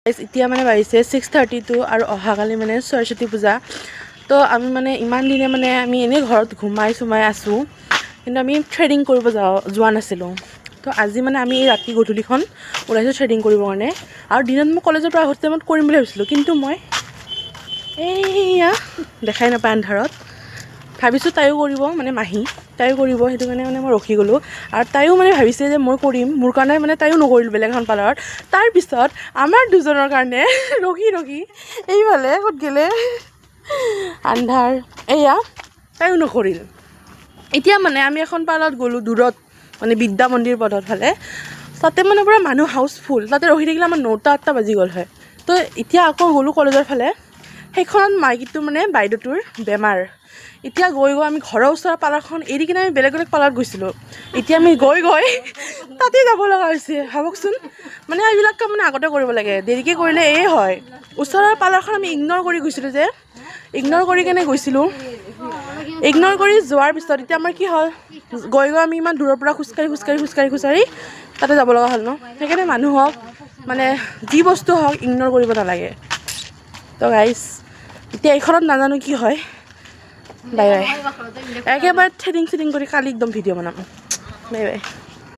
এতিয়া মানে বাজিছে 6:32 আৰু অহাকালি মানে সৰস্বতী পূজা। তো আমি মানে ইমান দিনে মানে আমি এনেই ঘৰত ঘুমাই আছোঁ, কিন্তু আমি থ্ৰেডিং কৰিব যোৱা নাছিলোঁ। তো আজি মানে আমি ৰাতি গধূলিখন ওলাইছোঁ থ্ৰেডিং কৰিবৰ কাৰণে। আৰু দিনত মই কলেজৰ পৰা আহোঁতে টাইমত কৰিম বুলি ভাবিছিলোঁ, কিন্তু মই এইয়া দেখাই নাপায় আন্ধাৰত। ভাবিছোঁ তাইও কৰিব, মানে মাহী তাইও কৰিব, সেইটো কাৰণে মানে মই ৰখি গ'লোঁ। আৰু তাইও মানে ভাবিছে যে মই কৰিম, মোৰ কাৰণে মানে তাইও নকৰিলোঁ বেলেগ এখন পাৰ্লাৰত। তাৰপিছত আমাৰ দুজনৰ কাৰণে ৰখি এইফালে ক'ত গ'লে আন্ধাৰ, এয়া তাইও নকৰিল। এতিয়া মানে আমি এখন পাৰ্লাৰত গ'লোঁ দূৰত, মানে বিদ্যা মন্দিৰ পথৰ ফালে। তাতে মানে পূৰা মানুহ হাউচফুল, তাতে ৰখি থাকিলে আমাৰ 9টা-8টা বাজি গ'ল হয়। তো এতিয়া আকৌ গ'লোঁ কলেজৰ ফালে। সেইখন মাইকীটো মানে বাইদেউটোৰ বেমাৰ। এতিয়া গৈ আমি ঘৰৰ ওচৰৰ পাৰ্লাৰখন এৰি কিনে আমি বেলেগ পাৰ্লাৰত গৈছিলোঁ। এতিয়া আমি গৈ তাতে যাব লগা হৈছে, ভাবকচোন। মানে এইবিলাক কাম মানে আগতে কৰিব লাগে, দেৰিকৈ কৰিলে হয়। ওচৰৰ পাৰ্লাৰখন আমি ইগন'ৰ কৰি গৈছিলোঁ যে, ইগন'ৰ কৰি কেনে গৈছিলোঁ। ইগন'ৰ কৰি যোৱাৰ পিছত এতিয়া আমাৰ কি হ'ল, গৈ আমি ইমান দূৰৰ পৰা খোজকাঢ়ি তাতে যাব লগা হ'ল ন। সেইকাৰণে মানুহক মানে যি বস্তু হওক ইগন'ৰ কৰিব নালাগে। তো গাইজ এতিয়া এইখনত নাজানো কি হয়। Bye bye. একেবাৰে থ্ৰেডিং কৰি কালি একদম ভিডিঅ' বনাম। Bye bye.